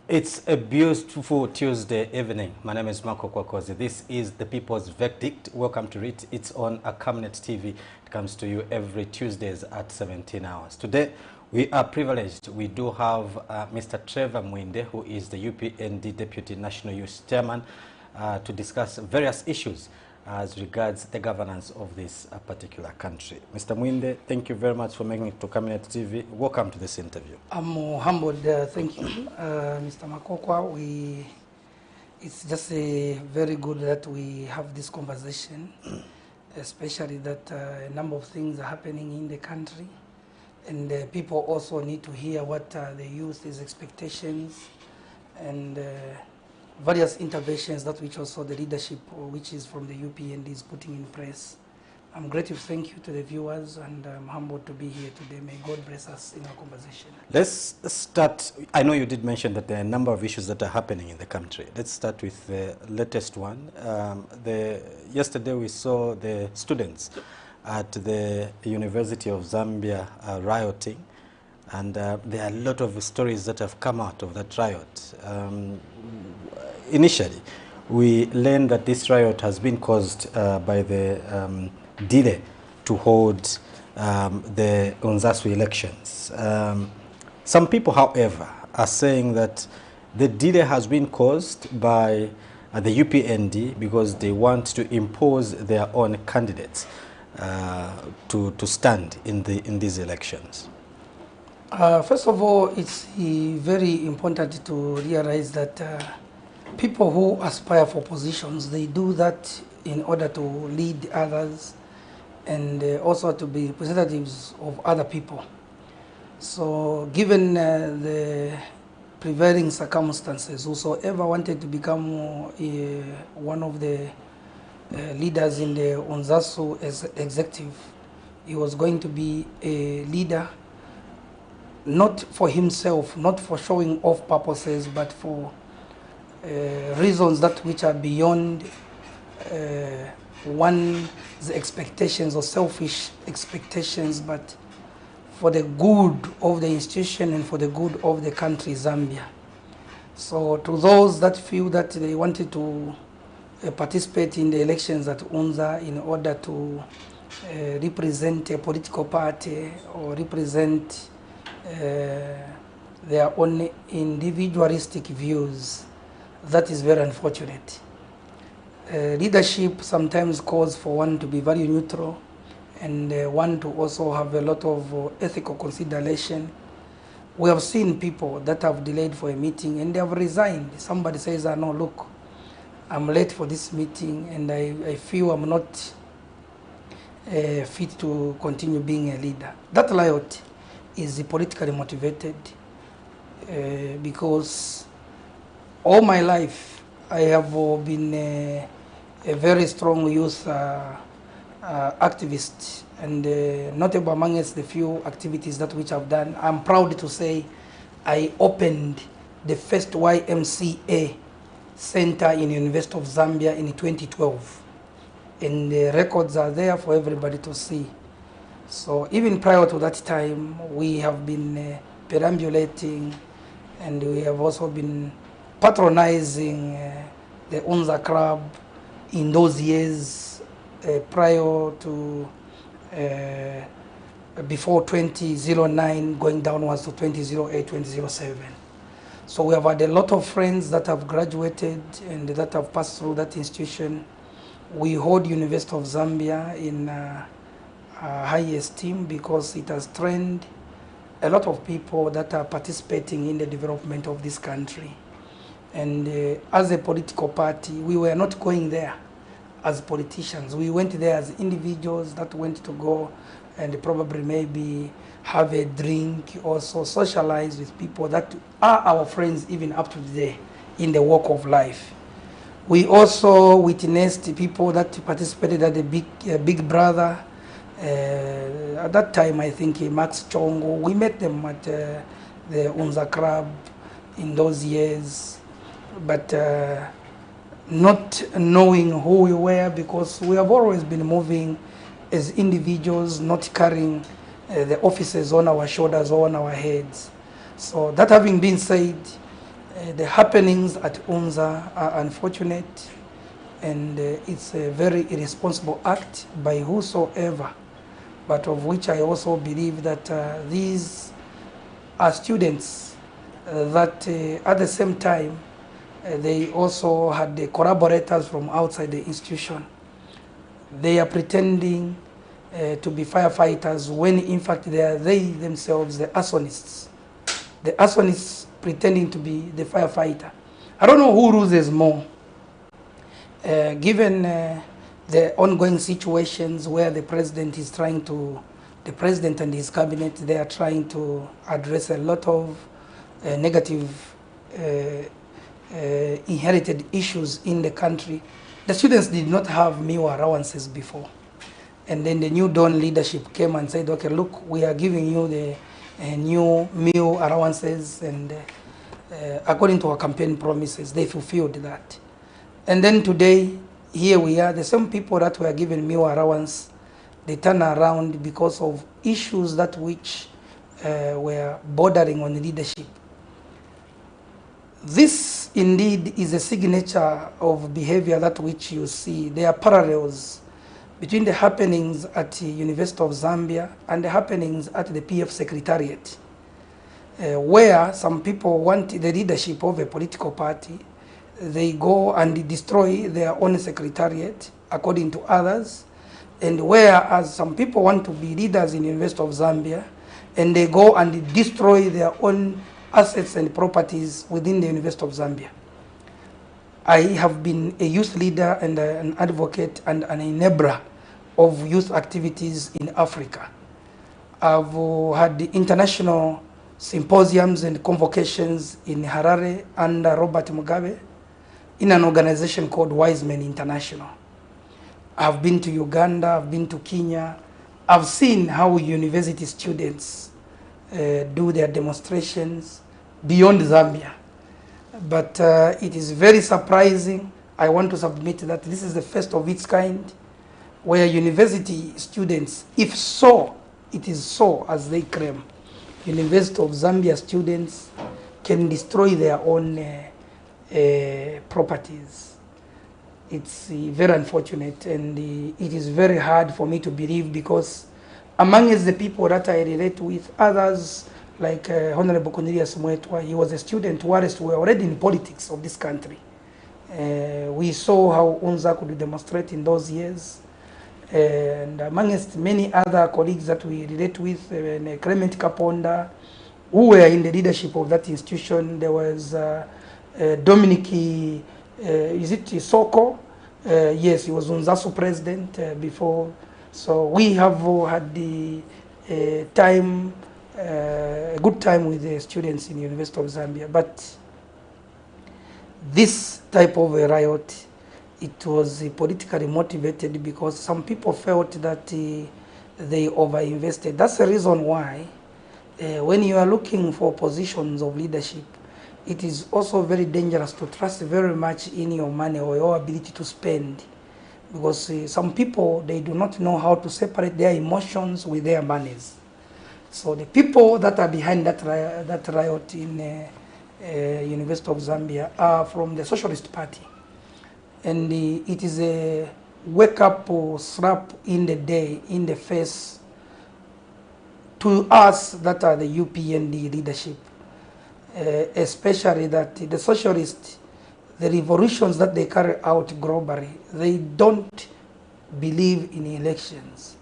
It's a beautiful Tuesday evening. My name is Marco Kwakozi. This is The People's Verdict. Welcome to it. It's on a Camnet TV. It comes to you every Tuesdays at 17 hours. Today, we are privileged. We do have Mr. Trevor Mwinde, who is the UPND Deputy National Youth Chairman, to discuss various issues as regards the governance of this particular country. Mr. Mwinde, thank you very much for making it to Camnet TV. Welcome to this interview. I'm humbled. Thank you, Mr. Makokwa. It's just very good that we have this conversation, especially that a number of things are happening in the country, and people also need to hear what the youth's expectations and various interventions that which also the leadership, which is from the UPND, is putting in place. I'm grateful. Thank you to the viewers, and I'm humbled to be here today. May God bless us in our conversation. Let's start. I know you did mention that there are a number of issues that are happening in the country. Let's start with the latest one. Yesterday we saw the students at the University of Zambia rioting, and there are a lot of stories that have come out of that riot. Initially, we learned that this riot has been caused by the delay to hold the Unzasu elections. Some people, however, are saying that the delay has been caused by the UPND because they want to impose their own candidates to stand in these elections. First of all, it's very important to realize that people who aspire for positions, they do that in order to lead others and also to be representatives of other people. So given the prevailing circumstances, whosoever wanted to become one of the leaders in the Unzasu executive, he was going to be a leader, not for himself, not for showing off purposes, but for reasons that which are beyond one's expectations or selfish expectations, but for the good of the institution and for the good of the country, Zambia. So to those that feel that they wanted to participate in the elections at UNZA in order to represent a political party or represent their own individualistic views, that is very unfortunate. Leadership sometimes calls for one to be very neutral and one to also have a lot of ethical consideration. We have seen people that have delayed for a meeting and they have resigned. Somebody says, no, look, I'm late for this meeting and I feel I'm not fit to continue being a leader. That riot is politically motivated because all my life I have been a very strong youth activist, and notable amongst the few activities that which I've done, I'm proud to say I opened the first YMCA center in the University of Zambia in 2012, and the records are there for everybody to see. So even prior to that time, we have been perambulating, and we have also been patronizing the UNZA club in those years prior to before 2009, going downwards to 2008, 2007. So we have had a lot of friends that have graduated and that have passed through that institution. We hold University of Zambia in high esteem because it has trained a lot of people that are participating in the development of this country. And as a political party, we were not going there as politicians. We went there as individuals that went to go and probably maybe have a drink, also socialize with people that are our friends even up to today in the walk of life. We also witnessed people that participated at the Big Brother. At that time, I think Max Chongo, we met them at the UNZA club in those years, but not knowing who we were, because we have always been moving as individuals, not carrying the offices on our shoulders or on our heads. So that having been said, The happenings at UNZA are unfortunate, and it's a very irresponsible act by whosoever, but of which I also believe that these are students that at the same time they also had the collaborators from outside the institution. They are pretending to be firefighters when in fact they are themselves the arsonists. The arsonists pretending to be the firefighter. I don't know who loses more, given the ongoing situations where the president is trying to, the president and his cabinet, they are trying to address a lot of negative inherited issues in the country. The students did not have meal allowances before. And then the new Dawn leadership came and said, okay, look, we are giving you the new meal allowances, and according to our campaign promises, they fulfilled that. And then today, here we are, the same people that were given meal allowance, they turn around because of issues that which were bordering on leadership. This indeed is a signature of behavior that which you see. There are parallels between the happenings at the University of Zambia and the happenings at the PF Secretariat, where some people want the leadership of a political party. They go and destroy their own secretariat, according to others, and whereas some people want to be leaders in the University of Zambia, and they go and destroy their own assets and properties within the University of Zambia. I have been a youth leader and an advocate and an enabler of youth activities in Africa. I've had the international symposiums and convocations in Harare under Robert Mugabe in an organization called Wise Men International. I've been to Uganda, I've been to Kenya. I've seen how university students do their demonstrations beyond Zambia. But it is very surprising. I want to submit that this is the first of its kind, where university students, if so, it is so as they claim, University of Zambia students can destroy their own properties. It's very unfortunate, and it is very hard for me to believe, because amongst the people that I relate with, others like Honorable Cornelius Mwetwa, he was a student whilst we were already in politics of this country. We saw how UNZA could demonstrate in those years. And amongst many other colleagues that we relate with, Clement Kaponda, who were in the leadership of that institution. There was Dominic, is it Soko? Yes, he was UNZASU president before. So we have had the time, a good time with the students in the University of Zambia. But this type of a riot, it was politically motivated because some people felt that they overinvested. That's the reason why when you are looking for positions of leadership, it is also very dangerous to trust very much in your money or your ability to spend, because some people, they do not know how to separate their emotions with their monies. So the people that are behind that riot in University of Zambia are from the Socialist Party. And it is a wake-up slap in the face to us that are the UPND leadership, especially that the socialists, the revolutions that they carry out globally, they don't believe in elections.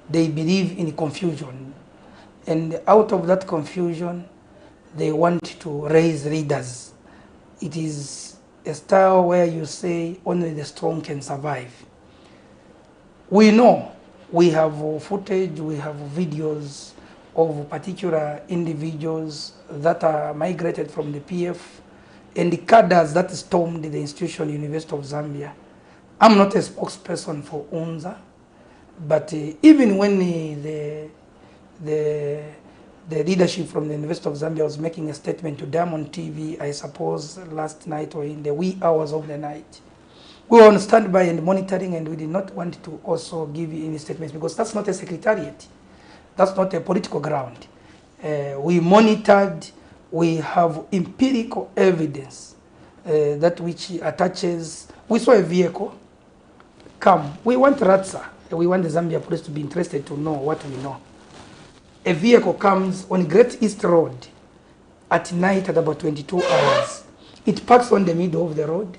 They believe in confusion. And out of that confusion, they want to raise leaders. It is a style where you say only the strong can survive. We know, we have footage, we have videos of particular individuals that are migrated from the PF and the cadres that stormed the institution, University of Zambia. I'm not a spokesperson for UNZA, but even when the leadership from the University of Zambia was making a statement to Diamond TV, I suppose last night or in the wee hours of the night, we were on standby and monitoring, and we did not want to also give you any statements because that's not a secretariat. That's not a political ground. We monitored we have empirical evidence that which attaches. We saw a vehicle come. We want RATSA. We want the Zambia police to be interested to know what we know. A vehicle comes on Great East Road at night at about 22 hours. It parks on the middle of the road,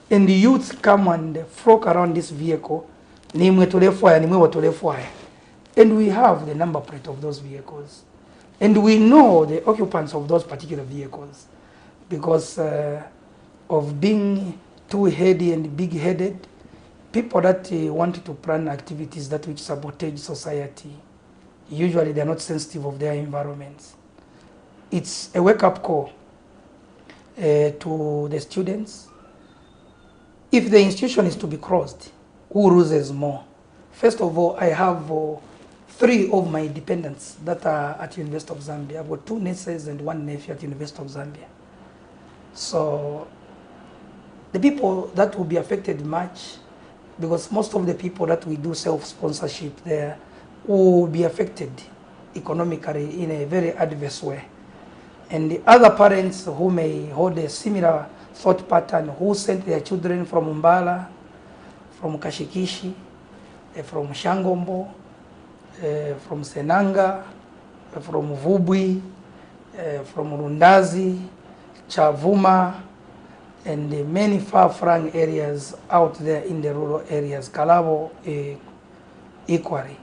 and the youths come and flock around this vehicle. And we have the number plate of those vehicles. And we know the occupants of those particular vehicles because of being too heady and big-headed. People that want to plan activities that which sabotage society, usually they are not sensitive of their environments. It's a wake-up call to the students. If the institution is to be closed, who loses more? First of all, I have 3 of my dependents that are at University of Zambia. I've got 2 nieces and 1 nephew at University of Zambia. So the people that will be affected much, because most of the people that we do self-sponsorship there will be affected economically in a very adverse way. And the other parents who may hold a similar thought pattern, who sent their children from Mbala, from Kashikishi, from Shangombo, from Senanga, from Vubwi, from Rundazi, Chavuma, and many far-flung areas out there in the rural areas, Kalabo equally.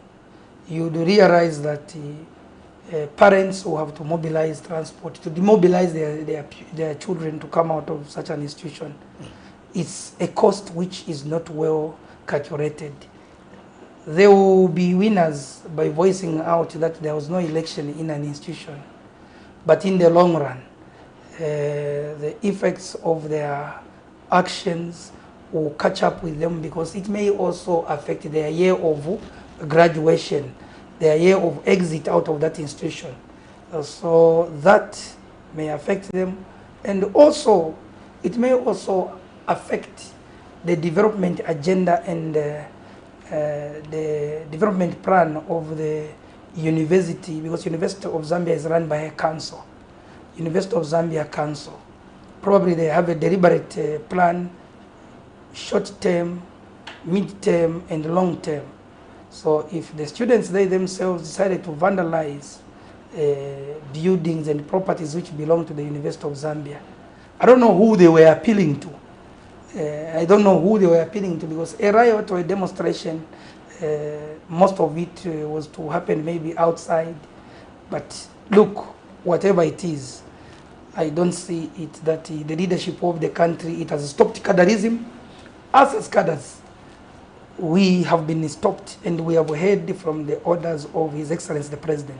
You do realize that parents who have to mobilize transport, to demobilize their children to come out of such an institution, it's a cost which is not well calculated. They will be winners by voicing out that there was no election in an institution. But in the long run, the effects of their actions will catch up with them because it may also affect their year of graduation, their year of exit out of that institution. So that may affect them. And also, it may also affect the development agenda and the development plan of the university, because University of Zambia is run by a council. University of Zambia Council. Probably they have a deliberate plan, short-term, mid-term, and long-term. So if the students, they themselves decided to vandalize buildings and properties which belong to the University of Zambia, I don't know who they were appealing to. I don't know who they were appealing to, because a riot or a demonstration, most of it was to happen maybe outside. But look, whatever it is, I don't see it that the leadership of the country, it has stopped cadreism. Us as cadres, we have been stopped and we have heard from the orders of His Excellency the President.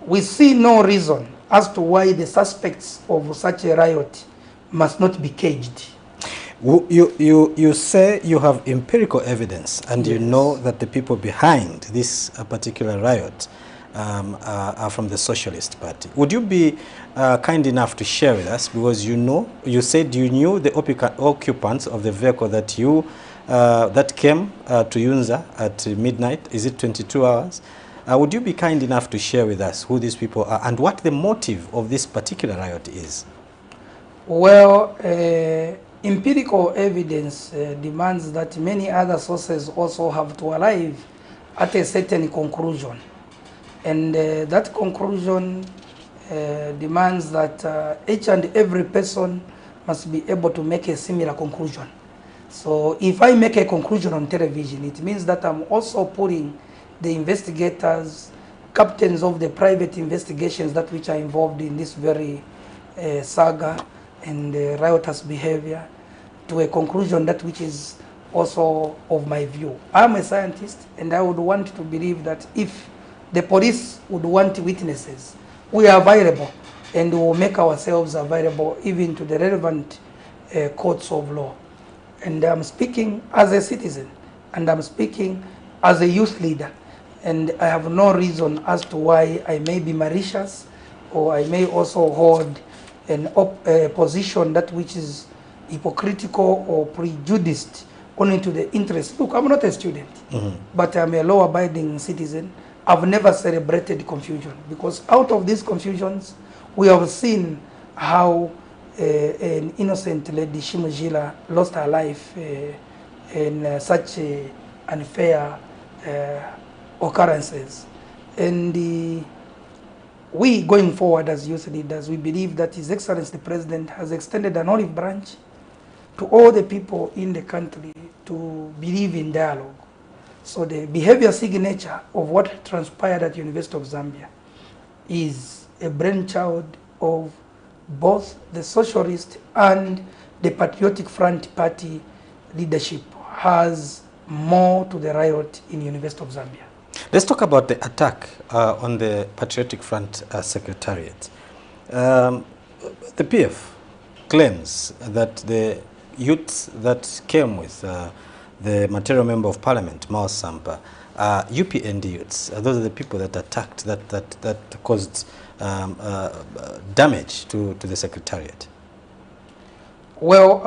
We see no reason as to why the suspects of such a riot must not be caged. You say you have empirical evidence and Yes. You know that the people behind this particular riot are from the Socialist Party. Would you be kind enough to share with us, because you said you knew the occupants of the vehicle that that came to Yunza at midnight, is it 22 hours? Would you be kind enough to share with us who these people are and what the motive of this particular riot is? Well, empirical evidence demands that many other sources also have to arrive at a certain conclusion. And that conclusion demands that each and every person must be able to make a similar conclusion. So if I make a conclusion on television, it means that I'm also putting the investigators, captains of the private investigations that which are involved in this very saga and riotous behavior, to a conclusion that which is also of my view. I'm a scientist, and I would want to believe that if the police would want witnesses, we are available, and we will make ourselves available even to the relevant courts of law. And I'm speaking as a citizen, and I'm speaking as a youth leader, and I have no reason as to why I may be malicious, or I may also hold a position that which is hypocritical or prejudiced only to the interest. Look, I'm not a student, but I'm a law-abiding citizen. I've never celebrated confusion, because out of these confusions, We have seen how an innocent lady, Shimujila, lost her life in such unfair occurrences. And we, going forward as youth leaders, we believe that His Excellency the President has extended an olive branch to all the people in the country to believe in dialogue. So the behavior signature of what transpired at University of Zambia is a brainchild of both the Socialist and the Patriotic Front Party leadership. Has more to the riot in University of Zambia. Let's talk about the attack on the Patriotic Front Secretariat. The PF claims that the youths that came with the material member of parliament, Mao Sampa, UPND youths. Those are the people that attacked, that caused damage to the secretariat. Well,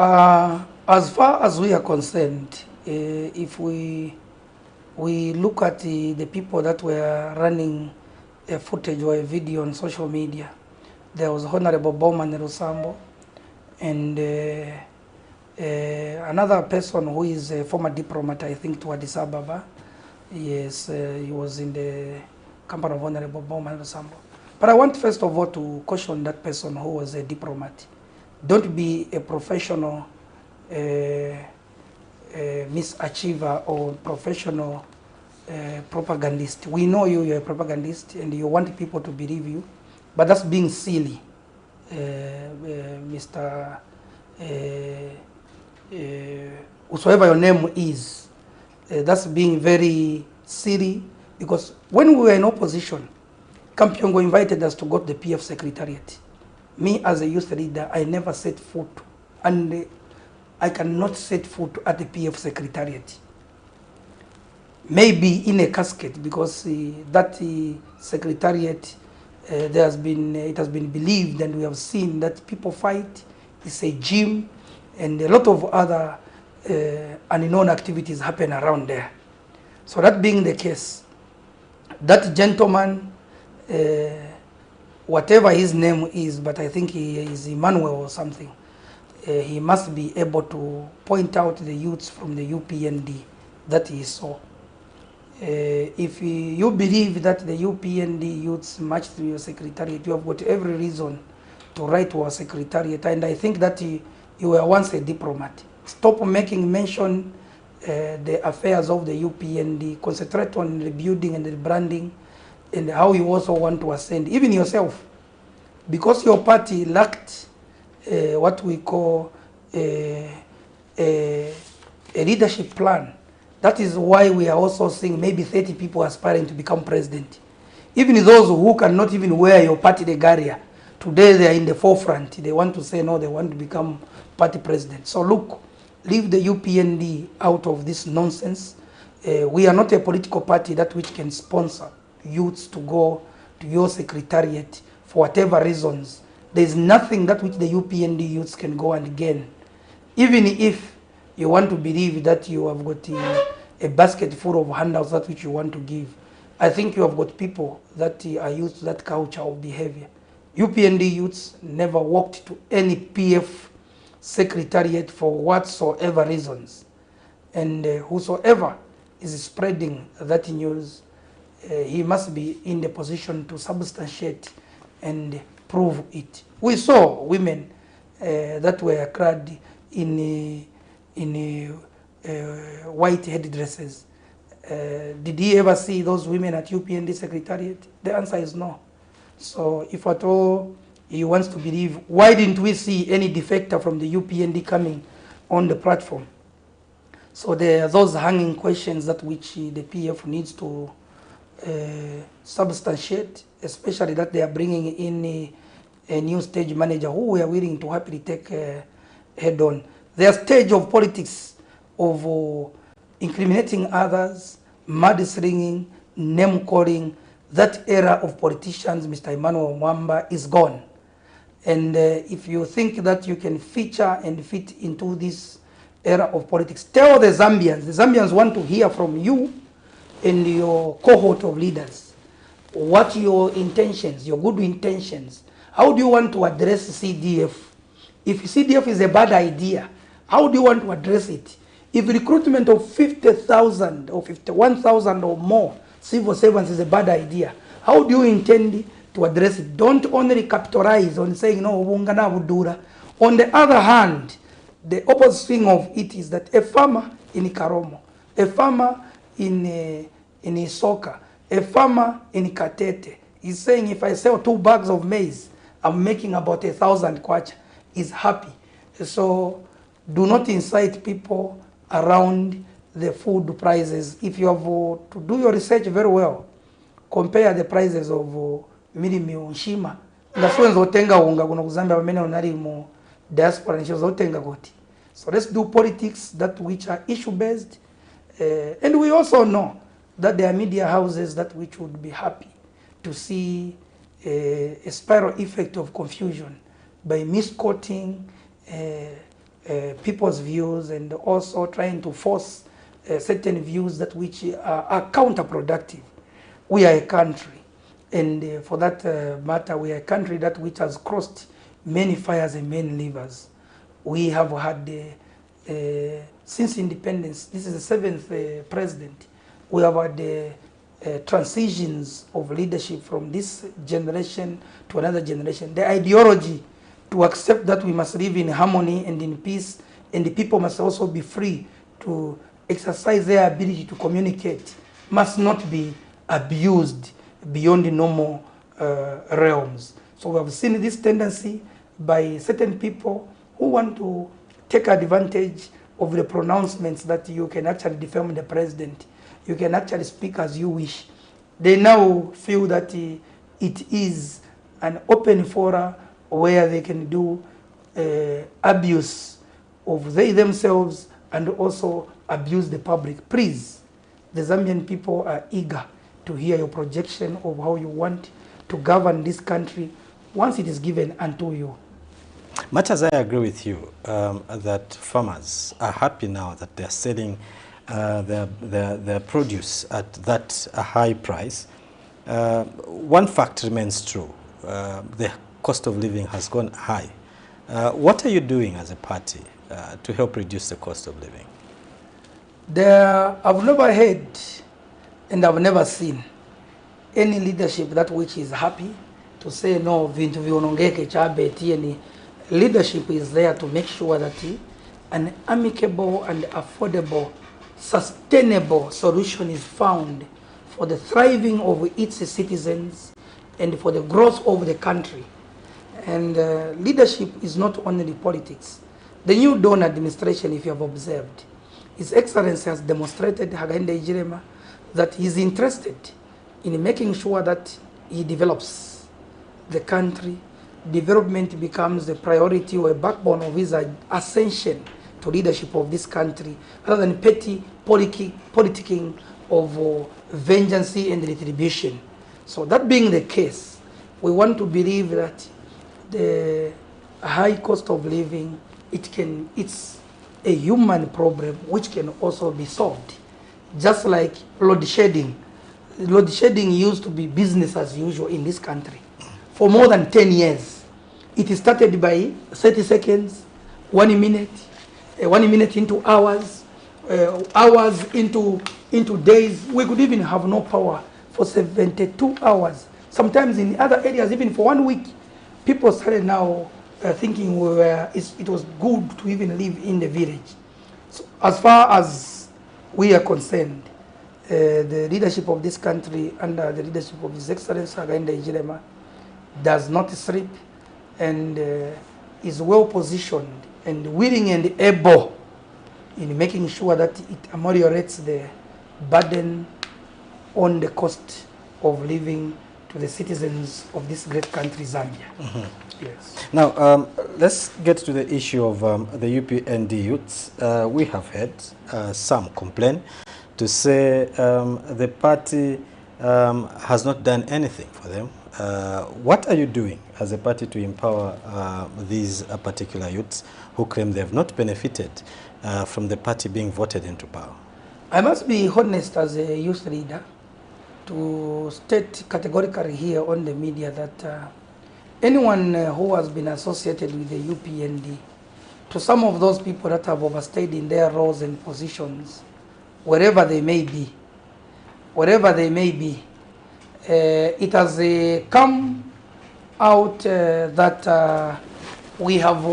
as far as we are concerned, if we look at the people that were running a footage or a video on social media, there was Honorable Bowman Rusambo and another person who is a former diplomat, I think, to Addis Ababa. Yes, he was in the company of Honorable Bowman Rusambo. But I want first of all to caution that person who was a diplomat. Don't be a professional misachiever or professional propagandist. We know you're a propagandist and you want people to believe you, but that's being silly, Mr. Whosoever your name is. That's being very silly, because when we were in opposition, Kampiongo invited us to go to the PF Secretariat. Me as a youth leader, I never set foot, and I cannot set foot at the PF Secretariat. Maybe in a casket, because that Secretariat, it has been believed, and we have seen that people fight. It's a gym, and a lot of other unknown activities happen around there. So that being the case, that gentleman, whatever his name is, but I think he is Emmanuel or something, he must be able to point out the youths from the UPND that he saw. If you believe that the UPND youths marched to your secretariat, you have got every reason to write to our secretariat. And I think that you were once a diplomat. Stop making mention the affairs of the UPND. Concentrate on the building and the branding and how you also want to ascend, even yourself. Because your party lacked what we call a leadership plan. That is why we are also seeing maybe 30 people aspiring to become president. Even those who cannot even wear your party regalia, today they are in the forefront. They want to say no, they want to become party president. So look, leave the UPND out of this nonsense. We are not a political party that which can sponsor youths to go to your secretariat for whatever reasons. There is nothing that which the UPND youths can go and gain. Even if you want to believe that you have got a basket full of handouts that which you want to give, I think you have got people that are used to that culture of behavior. UPND youths never walked to any PF secretariat for whatsoever reasons. And whosoever is spreading that news, he must be in the position to substantiate and prove it. We saw women that were clad in white headdresses. Did he ever see those women at UPND Secretariat? The answer is no. So if at all he wants to believe, why didn't we see any defector from the UPND coming on the platform? So there are those hanging questions that which the PF needs to substantiate, especially that they are bringing in a new stage manager who we are willing to happily take head on. Their stage of politics of incriminating others, mudslinging, name calling, that era of politicians, Mr. Emmanuel Mwamba, is gone. And if you think that you can feature and fit into this era of politics, tell the Zambians want to hear from you and your cohort of leaders what your intentions, your good intentions, How do you want to address CDF? If CDF is a bad idea, how do you want to address it? If recruitment of 50,000 or 51,000 or more civil servants is a bad idea, how do you intend to address it? Don't only capitalize on saying, no, wungana budura. On the other hand, the opposite thing of it is that a farmer in Karomo, a farmer in Isoka, a farmer in Katete is saying, if I sell 2 bags of maize, I'm making about 1,000 kwacha, is happy. So do not incite people around the food prices. If you have to do your research very well, compare the prices of milimi unshima. Ngasuenzo otenga unga kuna kuzamba wamene onari mu diaspora nishoza otenga goti. So let's do politics that which are issue based. And we also know that there are media houses that which would be happy to see a spiral effect of confusion by misquoting people's views and also trying to force certain views that which are counterproductive. We are a country, and for that matter, we are a country that which has crossed many fires and many rivers. We have had, since independence, this is the 7th president, we have had transitions of leadership from this generation to another generation. The ideology to accept that we must live in harmony and in peace, and the people must also be free to exercise their ability to communicate, must not be abused beyond the normal realms. So we have seen this tendency by certain people who want to take advantage of the pronouncements that you can actually defame the president. You can actually speak as you wish. They now feel that it is an open forum where they can do abuse of they themselves and also abuse the public. Please, the Zambian people are eager to hear your projection of how you want to govern this country once it is given unto you. Much as I agree with you that farmers are happy now that they're selling their produce at that high price, one fact remains true. The cost of living has gone high. What are you doing as a party to help reduce the cost of living? I've never heard and I've never seen any leadership that which is happy to say no, vintu vionongeke chabeti. Any leadership is there to make sure that an amicable and affordable, sustainable solution is found for the thriving of its citizens and for the growth of the country. And leadership is not only politics. The new Dawn administration, if you have observed, His Excellency has demonstrated, Hakainde Hichilema, that he is interested in making sure that he develops the country. Development becomes the priority or a backbone of his ascension to leadership of this country, rather than petty politicking of vengeance and retribution. So that being the case, we want to believe that the high cost of living, it's a human problem which can also be solved. Just like load shedding. Load shedding used to be business as usual in this country for more than 10 years. It started by 30 seconds, 1 minute, 1 minute into hours, hours into days. We could even have no power for 72 hours. Sometimes in other areas, even for 1 week, people started now thinking it was good to even live in the village. So as far as we are concerned, the leadership of this country under the leadership of His Excellency Hakainde Hichilema does not sleep and is well positioned and willing and able in making sure that it ameliorates the burden on the cost of living to the citizens of this great country, Zambia. Mm-hmm. Yes. Now, let's get to the issue of the UPND youths. We have heard some complain to say the party has not done anything for them. What are you doing as a party to empower these particular youths who claim they have not benefited from the party being voted into power? I must be honest as a youth leader to state categorically here on the media that anyone who has been associated with the UPND, to some of those people that have overstayed in their roles and positions, wherever they may be, it has come out that we have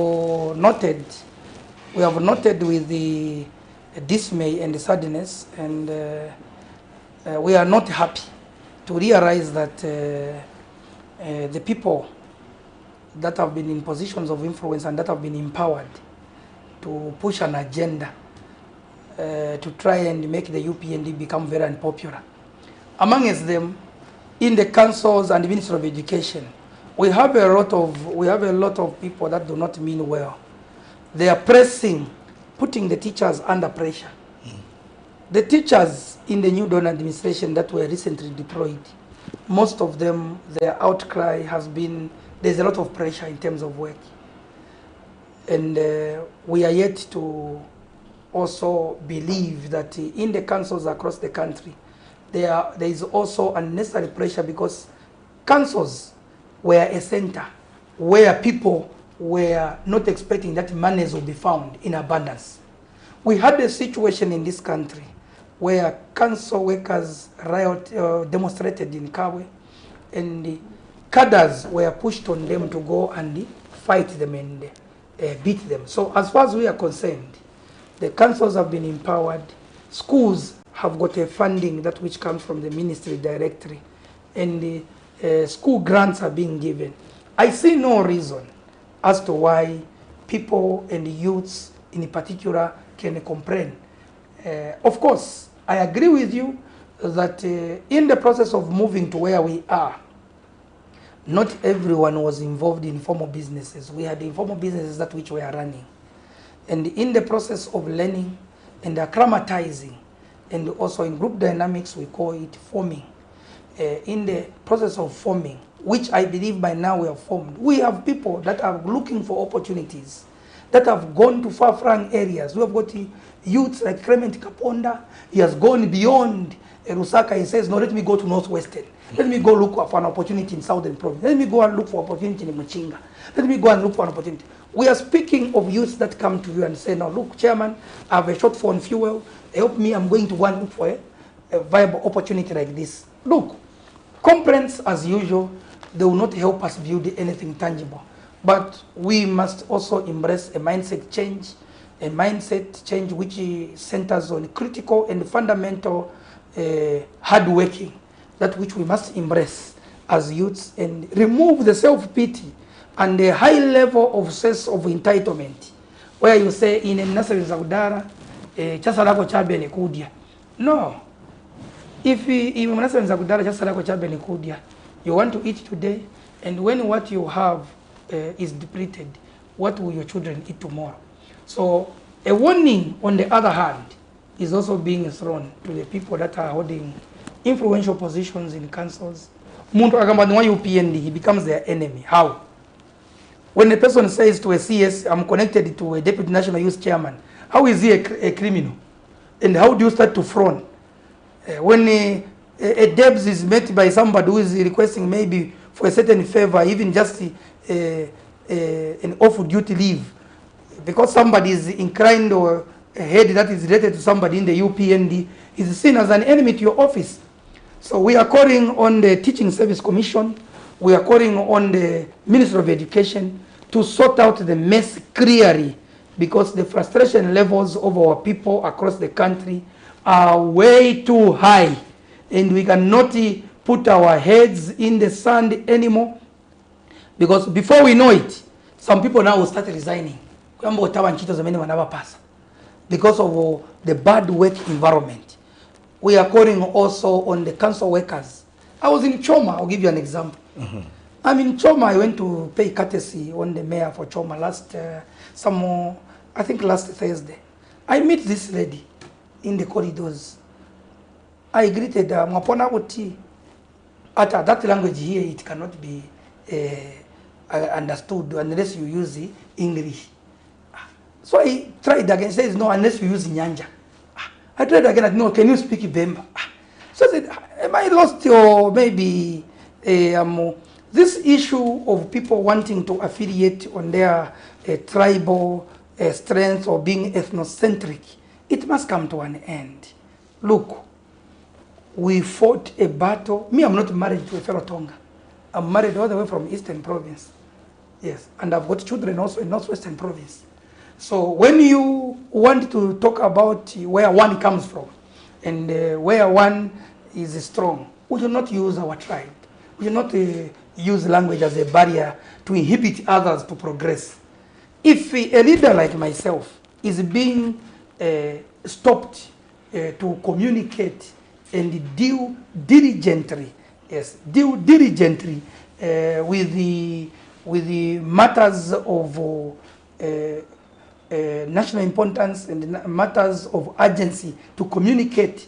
noted with the dismay and the sadness, and we are not happy to realize that the people that have been in positions of influence and that have been empowered to push an agenda to try and make the UPND become very unpopular. Amongst them, in the councils and the Ministry of Education, we have a lot of people that do not mean well. They are putting the teachers under pressure. The teachers in the New Dawn administration that were recently deployed, most of them, their outcry has been, there's a lot of pressure in terms of work. And we are yet to also believe that in the councils across the country, there is also unnecessary pressure, because councils were a center where people were not expecting that monies will be found in abundance. We had a situation in this country where council workers demonstrated in Kabwe, and the cadres were pushed on them to go and fight them and beat them. So as far as we are concerned, the councils have been empowered, schools have got a funding that which comes from the ministry directly, and the school grants are being given. I see no reason as to why people and the youths in particular can complain. Of course, I agree with you that in the process of moving to where we are, not everyone was involved in formal businesses. We had informal businesses that which we are running. And in the process of learning and acclimatizing, and also in group dynamics, we call it forming. In the process of forming, which I believe by now we have formed, we have people that are looking for opportunities, that have gone to far-flung areas. We have got youths like Clement Kaponda. He has gone beyond Lusaka. He says, no, let me go to Northwestern. Let me go look for an opportunity in Southern Province. Let me go and look for opportunity in Muchinga. Let me go and look for an opportunity. We are speaking of youths that come to you and say, no, look, Chairman, I have a shortfall on fuel. Help me, I'm going to go and look for a viable opportunity like this. Look, complaints as usual, they will not help us build anything tangible. But we must also embrace a mindset change which centers on critical and fundamental hard working, that which we must embrace as youths, and remove the self-pity and the high level of sense of entitlement, where you say in a nursery Zaudara, chasalako chabe ni kudia. No. If you want to eat today, and when what you have is depleted, what will your children eat tomorrow? So a warning, on the other hand, is also being thrown to the people that are holding influential positions in councils. Muntu agamba UPND, he becomes their enemy. How? When a person says to a CS, I'm connected to a deputy national youth chairman, how is he a criminal? And how do you start to frown? When a debs is met by somebody who is requesting maybe for a certain favor, even just an off-duty leave, because somebody is inclined, or a head that is related to somebody in the UPND is seen as an enemy to your office. So we are calling on the Teaching Service Commission, we are calling on the Ministry of Education to sort out the mess clearly, because the frustration levels of our people across the country are way too high, and we cannot put our heads in the sand anymore, because before we know it, some people now will start resigning because of the bad work environment. We are calling also on the council workers. I was in Choma, I'll give you an example. I'm in Choma, I went to pay courtesy on the mayor for Choma I think last Thursday. I met this lady in the corridors. I greeted her, Mwapona Oti. At that language here, it cannot be understood unless you use English. So I tried again, says no, unless you use Nyanja. I tried again, no, can you speak Bemba? So I said, am I lost, or maybe then this issue of people wanting to affiliate on their tribal strength or being ethnocentric, it must come to an end. Look, we fought a battle. Me, I'm not married to a fellow Tonga. I'm married all the way from Eastern Province. Yes, and I've got children also in Northwestern Province. So when you want to talk about where one comes from and where one is strong, we should not use our tribe. We should not use language as a barrier to inhibit others to progress. If a leader like myself is being stopped to communicate and deal diligently, with the matters of national importance and matters of urgency to communicate,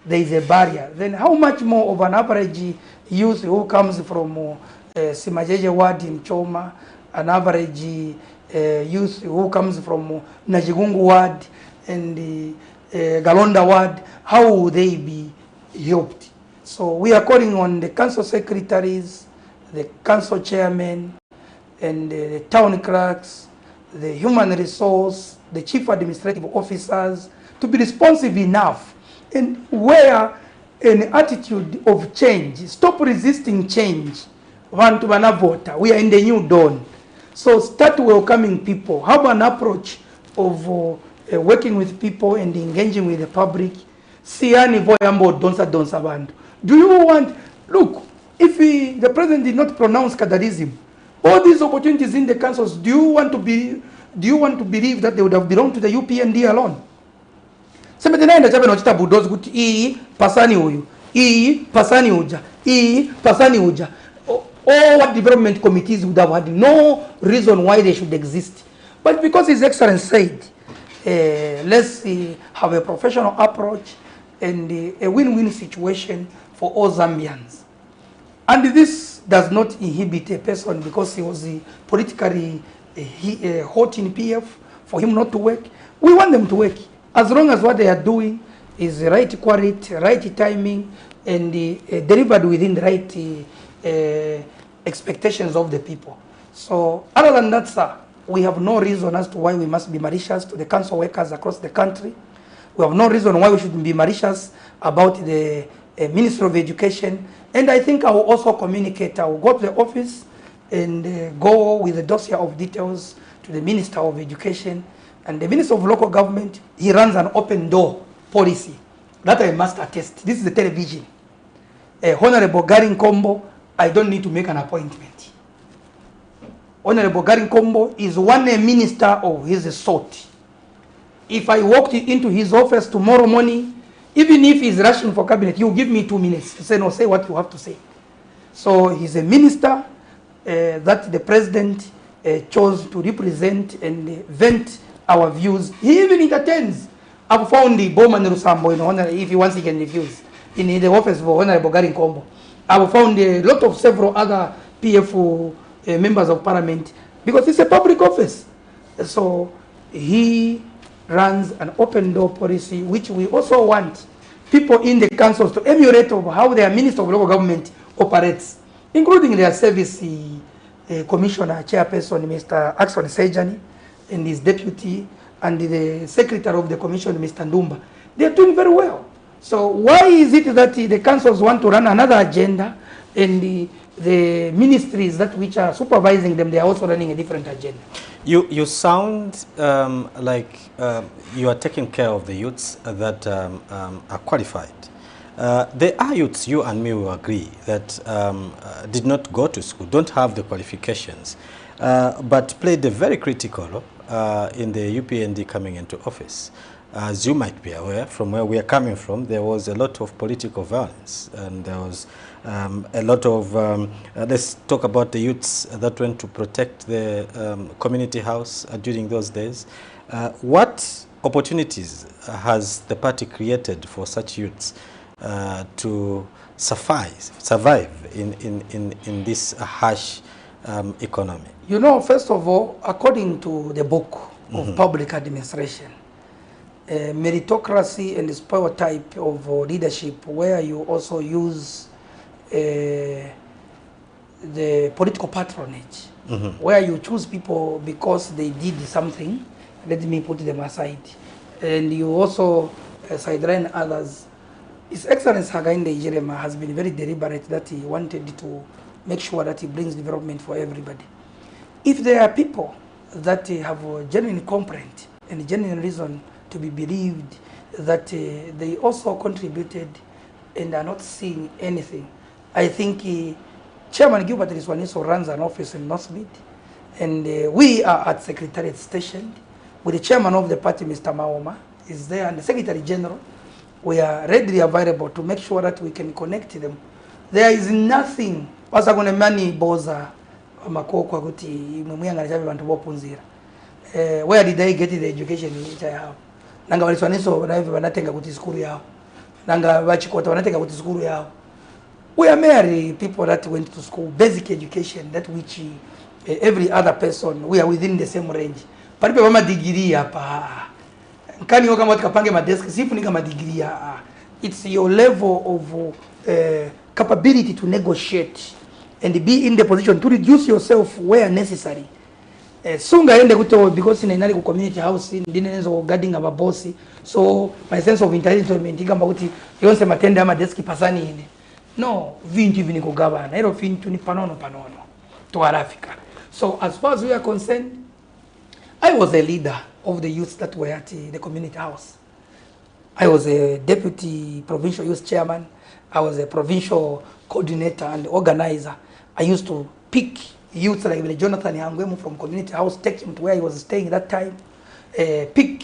there is a barrier. Then how much more of an average youth who comes from Simajeje ward in Choma, an average youth who comes from Najigungu ward and Galonda ward, how will they be helped? So we are calling on the council secretaries, the council chairmen, and the town clerks, the human resource, the chief administrative officers to be responsive enough and where an attitude of change, stop resisting change. We are in the new dawn. So start welcoming people, have an approach of working with people and engaging with the public. Do you want, look, if the president did not pronounce Kadarism, all these opportunities in the councils, do you want to believe that they would have belonged to the UPND alone? All what development committees would have had no reason why they should exist. But because His Excellency said, let's have a professional approach and a win-win situation for all Zambians. And this does not inhibit a person because he was politically hot in PF for him not to work. We want them to work as long as what they are doing is the right quality, right timing, and delivered within the right expectations of the people. So other than that, sir, we have no reason as to why we must be malicious to the council workers across the country. We have no reason why we should be malicious about the Ministry of Education. And I think I will also communicate. I will go to the office and go with the dossier of details to the Minister of Education. And the Minister of Local Government, he runs an open door policy. That I must attest. This is the television. Honorable Garin Kombo, I don't need to make an appointment. Honorable Garin Kombo is one minister of his sort. If I walked into his office tomorrow morning, even if he's rushing for cabinet, he will give me 2 minutes to say, no, say what you have to say. So he's a minister that the president chose to represent and vent our views. He even entertains. I've found the Bowman Rusambo, if he wants he can refuse, in the office of Honorable Garin Kombo. I've found a lot of several other PF members of parliament because it's a public office. So he runs an open door policy, which we also want people in the councils to emulate of how their Minister of Local Government operates, including their service commissioner, chairperson, Mr. Axon Sejani, and his deputy, and the secretary of the commission, Mr. Ndumba. They are doing very well. So why is it that the councils want to run another agenda and the ministries that which are supervising them, they are also running a different agenda? You sound like you are taking care of the youths that are qualified. There are youths, you and me will agree, that did not go to school, don't have the qualifications, but played a very critical role in the UPND coming into office. As you might be aware, from where we are coming from, there was a lot of political violence, and there was a lot of, let's talk about the youths that went to protect the community house during those days. What opportunities has the party created for such youths to survive in this harsh economy? You know, first of all, according to the book of public administration, meritocracy and the spoil type of leadership, where you also use the political patronage, where you choose people because they did something, let me put them aside. And you also sideline others. His Excellency Hakainde Hichilema has been very deliberate that he wanted to make sure that he brings development for everybody. If there are people that have a genuine complaint and genuine reason to be believed that they also contributed and are not seeing anything, I think Chairman Gilbert Liswaniso runs an office in North Mid, and we are at Secretariat stationed with the chairman of the party, Mr. Maoma, is there, and the Secretary General. We are readily available to make sure that we can connect them. There is nothing. Wasa kuna mani boza makoko kuti mumuyanga chabe bantu bopunzira. Where did they get the education which I have? Nanga waliswaniso wanatenga kuti skulu yao. Nanga bachikota wanatenga kuti skulu yao. We are merely people that went to school, basic education, that which every other person, we are within the same range. Palipe wama degree hapa. Kani yoka mwati kapange madesk, sifu nika madegree hapa. It's your level of capability to negotiate and be in the position to reduce yourself where necessary. Sunga ende kuto because inali ku community house ndinezo guarding aba boss, so my sense of entitlement ikamba kuti yonse matende ama desk pasani ine. No, vinti vini kugabana. Ero vinti ni panono to Arafika. So as far as we are concerned, I was a leader of the youths that were at the community house. I was a deputy provincial youth chairman. I was a provincial coordinator and organizer. I used to pick youths like Jonathan Hangwemu from community house, take him to where he was staying that time. Pick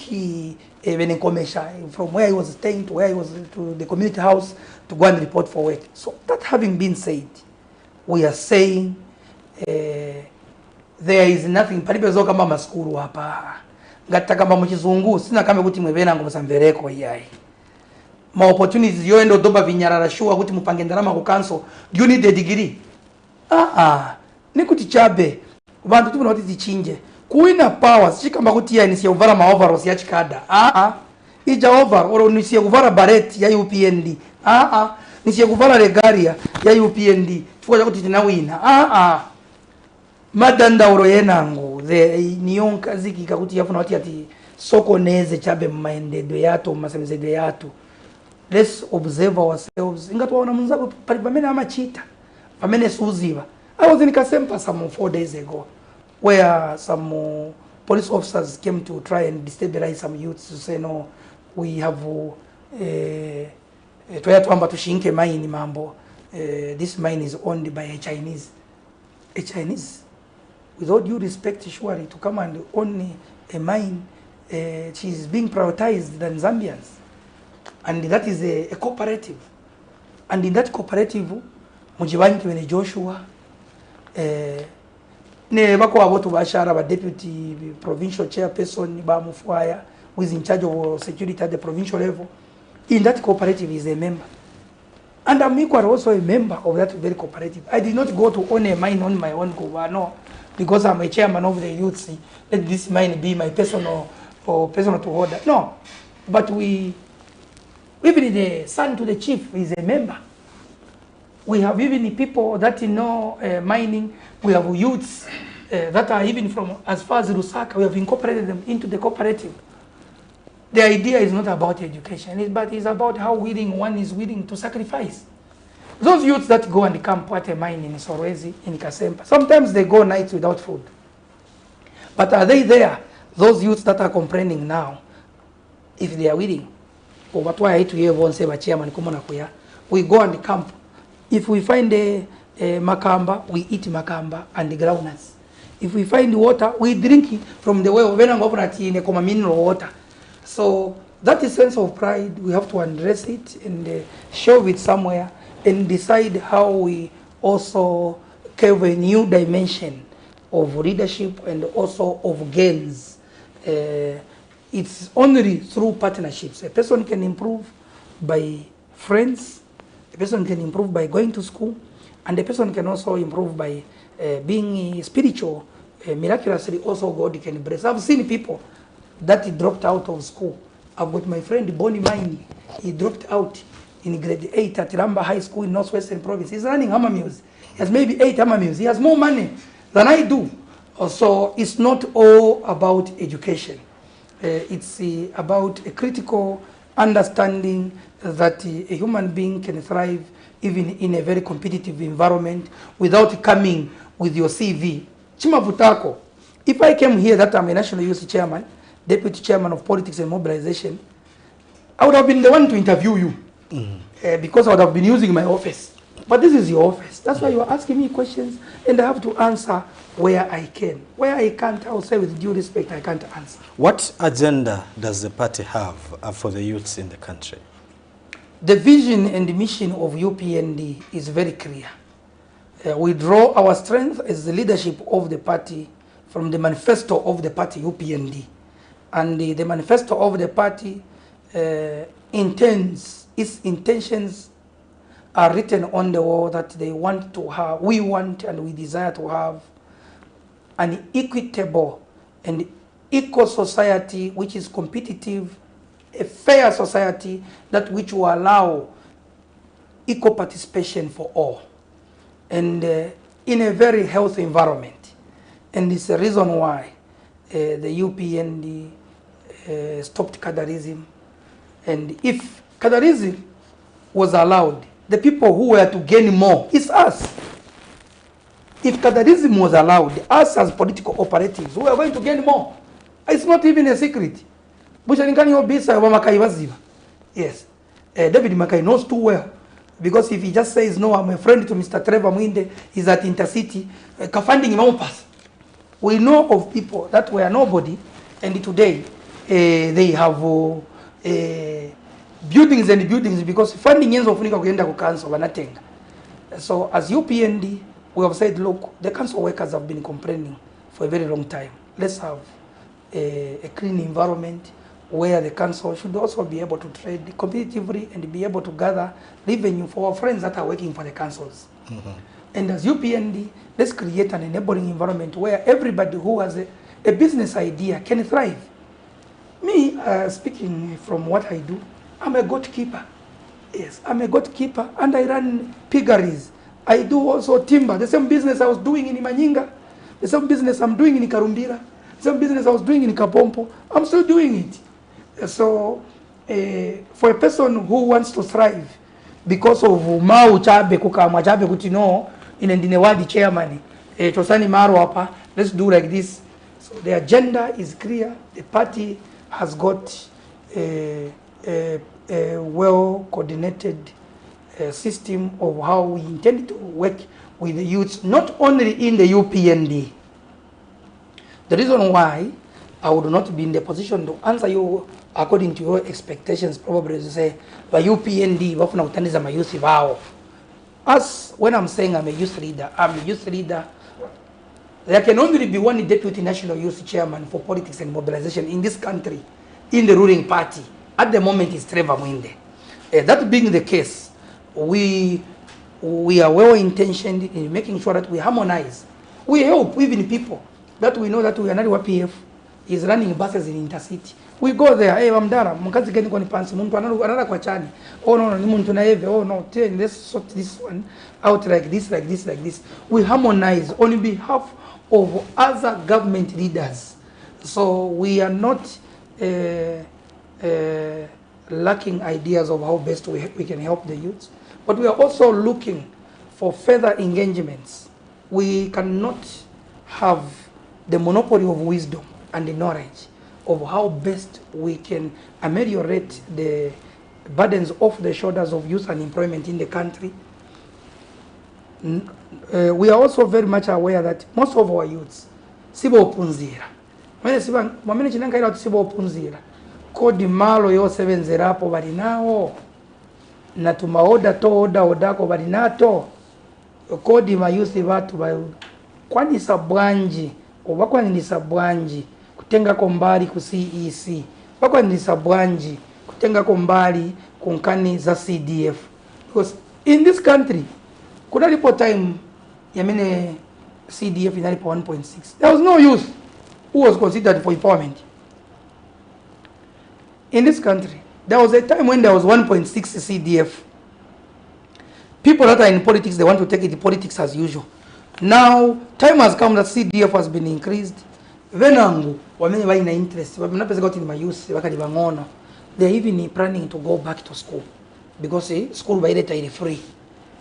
Venenkomesha from where he was staying to where he was to the community house to go and report for work. So that having been said, we are saying there is nothing. Palipezo kama maskuru hapa. Ngata kama mchizungu sina kama kuti mwevena ngo musamvereko yai. Ma opportunities yo endo doba vinyarara shua kuti mupange ndalama ku council. Do you need a degree? Nikuti chabe. Bantu tubona kuti tichinje. Kuina powers chikamba kuti ya nisiya uvara ma overalls ya chikada. Ija overall nisiya uvara barret ya UPND. Nisiya uvara regalia ya UPND. Chukwa kuti tinawina. Madandauro yenango niyonka ziki kakuti yafuna wati ati soko neze chabe maendedo yato masemezedo yato. Let's observe ourselves. Inga tuwaona munzago pamene amachita pamene suziva. I was in Kasempa some 4 days ago where some police officers came to try and destabilize some youths to say no, we have tuamba tushinke mine mambo. This mine is owned by a Chinese. A Chinese, with all due respect, surely to come and own a mine, she is being prioritized than Zambians. And that is a cooperative. And in that cooperative, Mujibanki wene Joshua, ne bako abotu bashara ba deputy provincial chairperson ba Mufwaya, who is in charge of security at the provincial level. In that cooperative is a member. And I'm equally also a member of that very cooperative. I did not go to own a mine on my own go, no, because I'm a chairman of the youth. Let this mine be my personal or personal to order. No, but we, even the son to the chief is a member. We have even people that know mining. We have youths that are even from as far as Lusaka. We have incorporated them into the cooperative. The idea is not about education, but it's about how willing one is willing to sacrifice. Those youths that go and camp at a mine in Sorwezi, in Kasempa, sometimes they go nights without food. But are they there? Those youths that are complaining now, if they are willing, or what why I to hear one say, chairman, we go and camp. If we find a makamba, we eat makamba and the groundnuts. If we find water, we drink it from the well. When I'm over at mineral water. So that is sense of pride. We have to address it and show it somewhere and decide how we also have a new dimension of leadership and also of gains. It's only through partnerships. A person can improve by friends, a person can improve by going to school, and a person can also improve by being spiritual. Miraculously also God can bless. I've seen people that dropped out of school. I've got my friend Bonnie Mine. He dropped out in grade 8 at Ramba High School in Northwestern Province. He's running hammer mills. He has maybe 8 mills. He has more money than I do. So it's not all about education. It's about a critical understanding that a human being can thrive even in a very competitive environment without coming with your CV. Chimavutako, if I came here that I'm a national youth chairman, deputy chairman of politics and mobilization, I would have been the one to interview you because I would have been using my office. But this is your office. That's why you are asking me questions, and I have to answer where I can. Where I can't, I will say with due respect, I can't answer. What agenda does the party have for the youths in the country? The vision and the mission of UPND is very clear. We draw our strength as the leadership of the party from the manifesto of the party UPND. And the manifesto of the party its intentions are written on the wall that they want to have, we want and we desire to have an equitable and equal society which is competitive, a fair society that which will allow equal participation for all, and in a very healthy environment. And it's the reason why the UPND stopped cadarism. And if cadarism was allowed, the people who were to gain more is us. If cadarism was allowed, us as political operatives, we are going to gain more. It's not even a secret. Yes. David Makai knows too well. Because if he just says, no, I'm a friend to Mr. Trevor Mwinde, he's at Intercity, funding him pass. We know of people that were nobody, and today they have buildings and buildings because funding ends of Nika council and nothing. So as UPND, we have said, look, the council workers have been complaining for a very long time. Let's have a clean environment where the council should also be able to trade competitively and be able to gather revenue for our friends that are working for the councils. And as UPND, let's create an enabling environment where everybody who has a business idea can thrive. Me, speaking from what I do, I'm a goat keeper. Yes, I'm a goat keeper, and I run piggeries. I do also timber, the same business I was doing in Imanyinga, the same business I'm doing in Karumbira, the same business I was doing in Kapompo, I'm still doing it. So, for a person who wants to thrive, because of Mau Chabe Kukama Chabe Kutino, in Ndinewadi chairman, Tosani Maro hapa, let's do like this. So the agenda is clear. The party has got a well-coordinated system of how we intend to work with the youths, not only in the UPND. The reason why I would not be in the position to answer you according to your expectations, probably to say, by UPND, wafuna utaniza mayuthi wao. As when I'm saying I'm a youth leader, there can only be one deputy national youth chairman for politics and mobilization in this country, in the ruling party. At the moment is Trevor Mwinde. That being the case, we are well-intentioned in making sure that we harmonize. We help even people that we know that we are not YPF is running buses in Intercity. We go there, hey, Mamdara, mkazi gani kwa nipansi, muntu anara kwa chani. Oh no, ni muntu na eve, oh no, let's sort this one out like this, like this, like this. We harmonize on behalf of other government leaders. So we are not lacking ideas of how best we can help the youths, but we are also looking for further engagements. We cannot have the monopoly of wisdom and the knowledge of how best we can ameliorate the burdens off the shoulders of youth and employment in the country. We are also very much aware that most of our youths, sibo punzira. Mwamene chinanga ila sibo punzira. Kodi malo yo 7 hapo bali nao. Na tumaoda to oda odako bali nato. Kodi mayuthi watu bayu. Kwani sabwanji, obakwani ni sabwanji. Kutenga kombali ku CEC. Bakwani ni sabwanji. Kutenga kombali kunkani za CDF. Because in this country, kuna lipo time yamene CDF inalipo 1.6. There was no youth who was considered for empowerment. In this country, there was a time when there was 1.6 CDF. People that are in politics, they want to take it politics as usual. Now, time has come that CDF has been increased. Venangu, wamenye wa ina interest, wamenapeza got in my youth, wakali bangono. They're even planning to go back to school. Because school by data is free.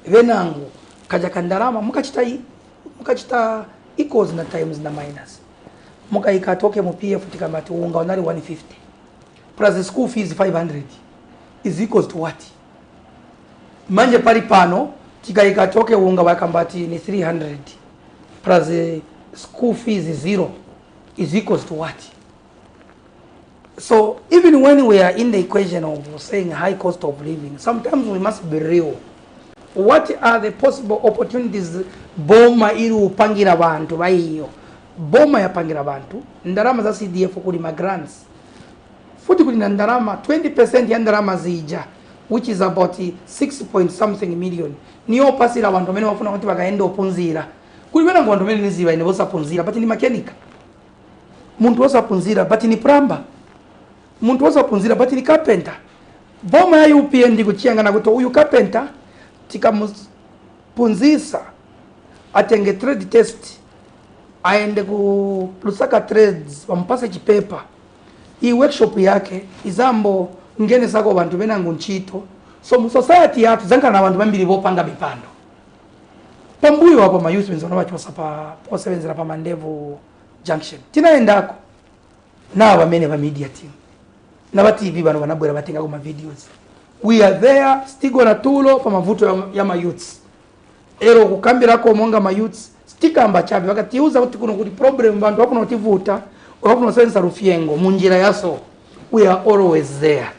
Venangu, kaja kandarama, mukachita equals na times na minus. Muka ikatoke mu PF tikamati unga onari 150. Plus the school fees 500. Is equals to what? Manje pari pano, tika ikatoke unga wakambati ni 300. Plus the school fees is 0. Is equals to what? So even when we are in the equation of saying high cost of living, sometimes we must be real. What are the possible opportunities boma ili upangira bantu baiyo? Boma ya pangira bantu, ndarama za CDF kuli grants. Futi kuli ndarama 20% ya ndarama zija, which is about 6 point something million. Niyo pasira bantu mene wafuna kuti bakaenda opunzira. Kuli bena bantu mene niziba ine bosa punzira, but ni mechanic. Muntu wosa punzira, but ni plumber. Muntu wosa punzira, but ni carpenter. Boma ya UPN ndi kuchiangana kuti uyu carpenter tikamupunzisa atenge trade test aende ku Lusaka Trades wampasa chipepa hii workshop yake izambo ngene sako bantu benangu nchito so mu society yatu zanka na bantu bambiri bopanga bipando pambuyo hapo ma youth benzo nabachosa pa posebenzera pa Mandevu junction tinaendako na bamene ba media team na ba TV bano banabwera batenga ku ma videos. We are there stigo na tulo pa mavuto ya ma youths ero kukambira ko monga ma youths stika amba chabe wakati uza kuti kuno kuti problem bantu hapo notivuta hapo sensa rufiengo munjira yaso. We are always there.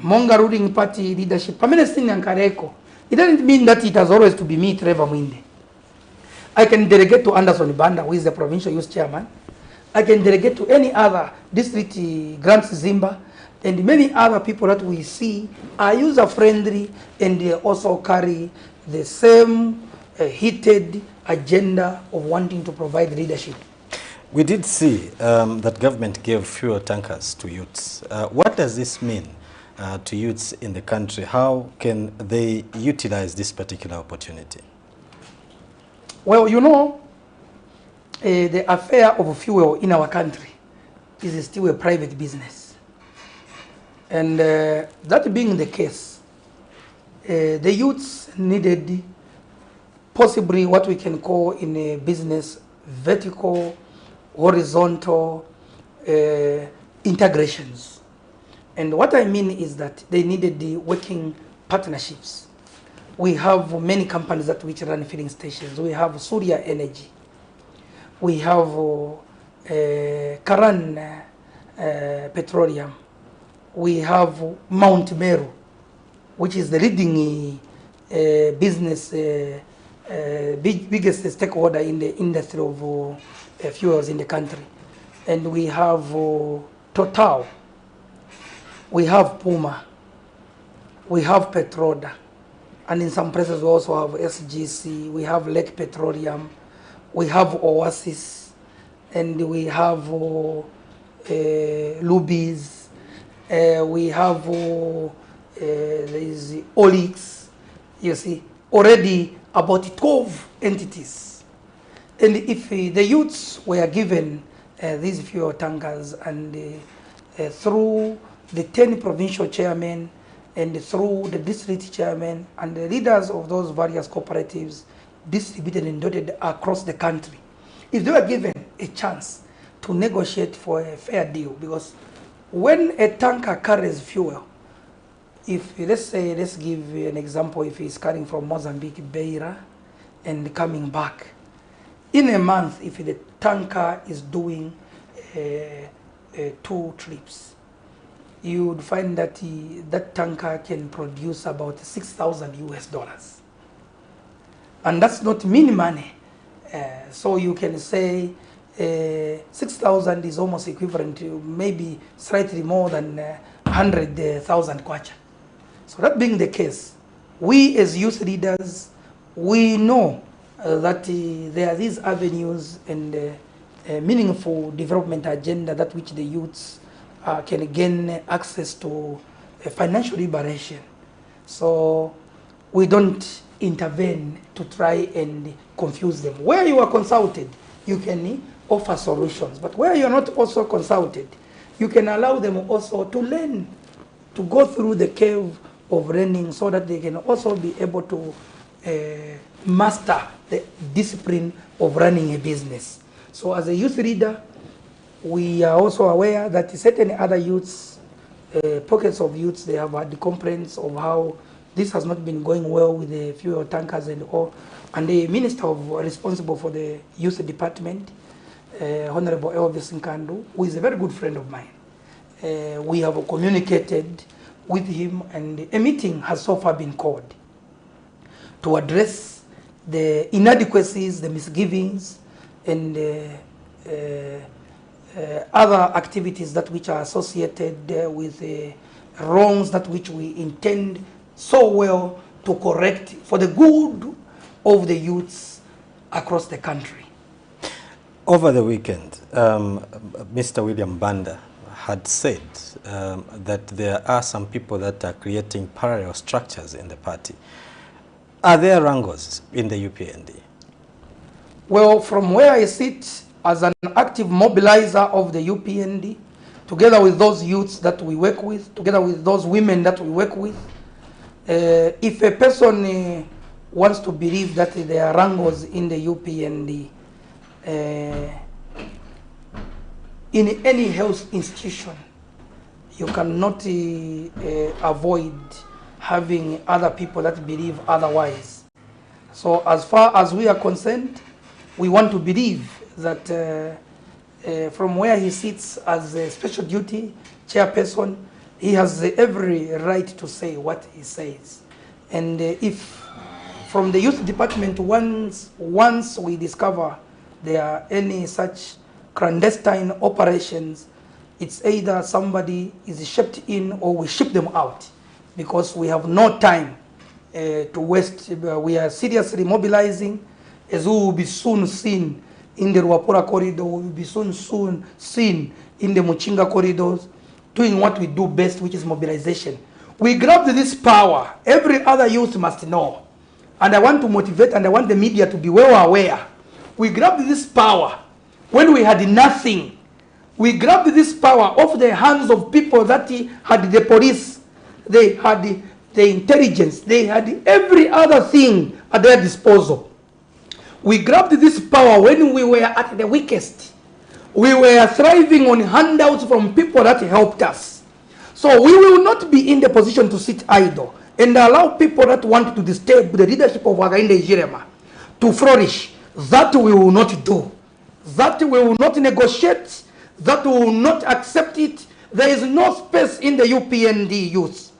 Monga ruling party leadership pamene sini ankareko, it doesn't mean that it has always to be me Trevor Mwinde. I can delegate to Anderson Banda, who is the provincial youth chairman. I can delegate to any other district, Grants Zimba, and many other people that we see are user friendly and they also carry the same heated agenda of wanting to provide leadership. We did see that government gave fuel tankers to youths. What does this mean to youths in the country? How can they utilize this particular opportunity? Well, you know, the affair of fuel in our country is still a private business. And that being the case, the youths needed possibly what we can call in a business vertical, horizontal integrations. And what I mean is that they needed the working partnerships. We have many companies that which run filling stations. We have Surya Energy. We have Karan Petroleum. We have Mount Meru, which is the leading business, biggest stakeholder in the industry of fuels in the country. And we have Total. We have Puma. We have Petroda. And in some places we also have SGC. We have Lake Petroleum. We have Oasis. And we have Lubies. We have there is Olix. You see, already about 12 entities. And if the youths were given these fuel tankers and through the 10 provincial chairmen and through the district chairmen and the leaders of those various cooperatives distributed and dotted across the country, if they were given a chance to negotiate for a fair deal, because when a tanker carries fuel, if let's give an example, if it's carrying from Mozambique, Beira, and coming back, in a month, if the tanker is doing 2 trips, you would find that that tanker can produce about $6,000 US. And that's not mean money. So you can say 6,000 is almost equivalent to maybe slightly more than 100,000 kwacha. So that being the case, we as youth leaders, we know that there are these avenues and meaningful development agenda that which the youths can gain access to financial liberation. So we don't intervene to try and confuse them. Where you are consulted, you can offer solutions. But where you're not also consulted, you can allow them also to learn, to go through the cave of learning so that they can also be able to master the discipline of running a business. So as a youth leader, we are also aware that certain other youths, pockets of youths, they have had the complaints of how this has not been going well with the fuel tankers and all. And the minister responsible for the youth department, Honorable Elvis Nkandu, who is a very good friend of mine, we have communicated with him, and a meeting has so far been called to address the inadequacies, the misgivings, and other activities that which are associated with wrongs that which we intend so well to correct for the good of the youths across the country. Over the weekend, Mr. William Banda had said that there are some people that are creating parallel structures in the party. Are there wrangles in the UPND? Well, from where I sit as an active mobilizer of the UPND, together with those youths that we work with, together with those women that we work with, if a person wants to believe that there are wrangles in the UPND, in any health institution, you cannot avoid having other people that believe otherwise. So as far as we are concerned, we want to believe that from where he sits as a special duty chairperson, he has every right to say what he says. And if from the youth department, once we discover there are any such clandestine operations, it's either somebody is shipped in or we ship them out, because we have no time to waste. We are seriously mobilizing, as we will be soon seen in the Ruapura corridor, we will be soon seen in the Muchinga corridors, doing what we do best, which is mobilization. We grabbed this power. Every other youth must know. And I want to motivate, and I want the media to be well aware. We grabbed this power when we had nothing. We grabbed this power off the hands of people that had the police, they had the intelligence, they had every other thing at their disposal. We grabbed this power when we were at the weakest. We were thriving on handouts from people that helped us. So we will not be in the position to sit idle and allow people that want to disturb the leadership of Wagainde Jirema to flourish. That we will not do. That we will not negotiate. That we will not accept it. There is no space in the UPND youth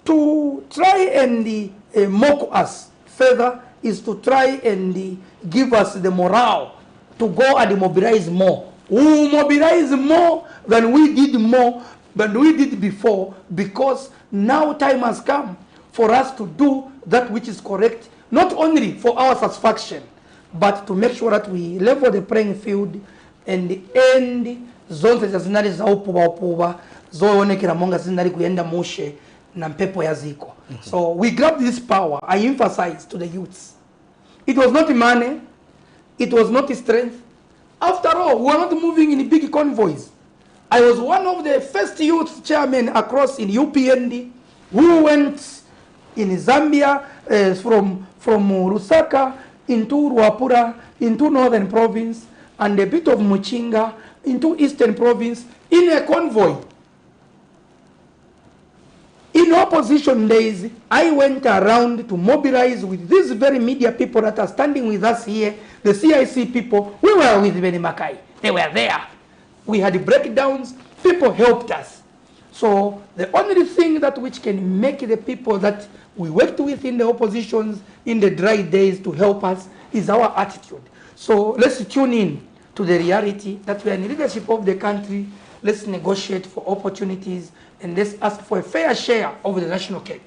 to try and mock us further, is to try and give us the morale to go and mobilize more. We will mobilize more than we did before, because now time has come for us to do that which is correct, not only for our satisfaction, but to make sure that we level the playing field and end zote za zinari za upuba zoonekera monga zinari kuyenda mushe na mpepo ya ziko. So we grabbed this power. I emphasize to the youths, it was not money, it was not strength. After all, we were not moving in big convoys. I was one of the first youth chairmen across in UPND who went in Zambia from Lusaka into Ruapura, into Northern Province, and a bit of Muchinga into Eastern Province in a convoy. In opposition days, I went around to mobilize with these very media people that are standing with us here, the CIC people. We were with Benny Mackay. They were there. We had breakdowns. People helped us. So the only thing that which can make the people that we worked with in the oppositions in the dry days to help us is our attitude. So let's tune in to the reality that we are in the leadership of the country. Let's negotiate for opportunities, and let's ask for a fair share of the national cake.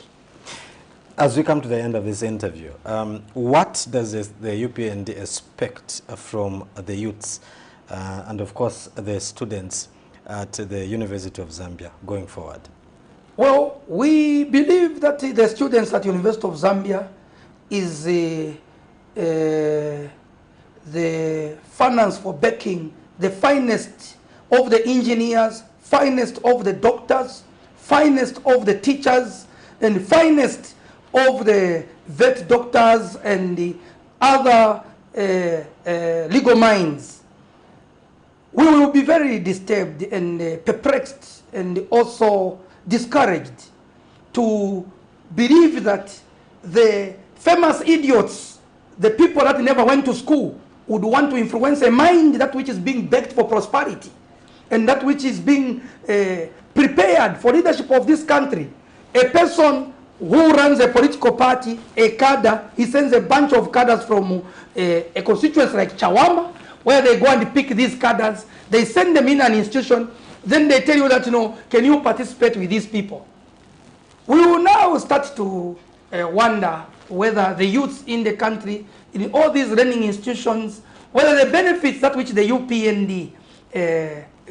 As we come to the end of this interview, what does the UPND expect from the youths and of course the students at the University of Zambia going forward? Well, we believe that the students at University of Zambia is the finance for backing the finest of the engineers, finest of the doctors, finest of the teachers, and finest of the vet doctors and the other legal minds. We will be very disturbed and perplexed and also discouraged to believe that the famous idiots, the people that never went to school, would want to influence a mind that which is being backed for prosperity and that which is being prepared for leadership of this country. A person who runs a political party, a cadre, he sends a bunch of cadres from a constituency like Chawama, where they go and pick these cadres, they send them in an institution, then they tell you that, you know, can you participate with these people? We will now start to wonder whether the youths in the country, in all these learning institutions, whether the benefits that which the UPND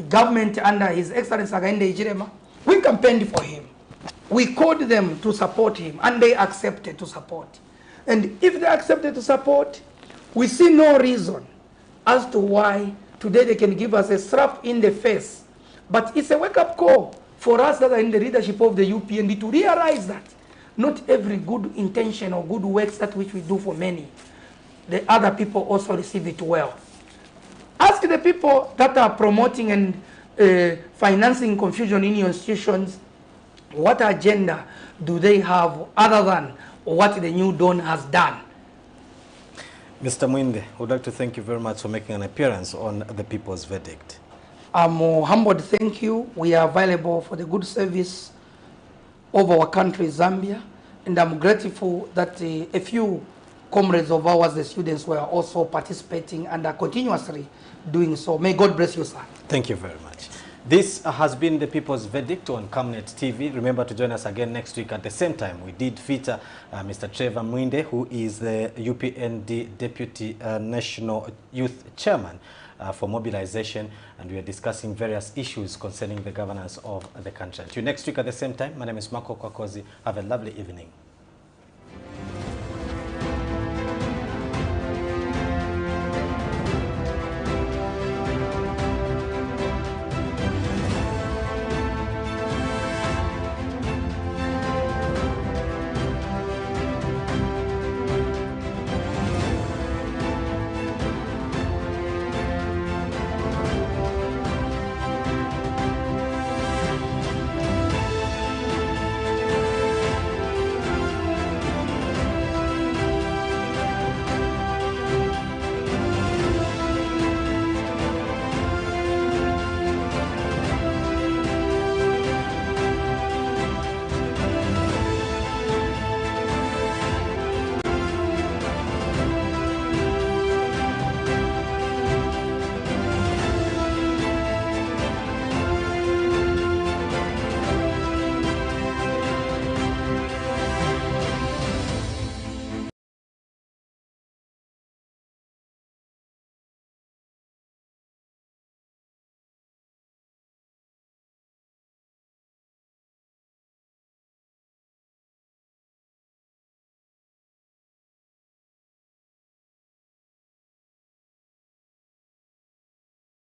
government under His Excellency Hakainde Hichilema, we campaigned for him. We called them to support him, and they accepted to support. And if they accepted to support, we see no reason as to why today they can give us a slap in the face. But it's a wake-up call for us that are in the leadership of the UPND to realize that not every good intention or good works that which we do for many, the other people also receive it well. Ask the people that are promoting and financing confusion in your institutions, what agenda do they have other than what the new Dawn has done? Mr. Mwinde, I would like to thank you very much for making an appearance on the People's Verdict. I'm humbled, thank you. We are available for the good service of our country, Zambia, and I'm grateful that a few comrades of ours, the students, were also participating and are continuously doing so. May God bless you, sir. Thank you very much. This has been the People's Verdict on Camnet TV. Remember to join us again next week at the same time. We did feature Mr. Trevor Mwinde, who is the UPND Deputy National Youth Chairman for mobilization, and we are discussing various issues concerning the governance of the country. Until next week at the same time, my name is Marco Kwakozi. Have a lovely evening.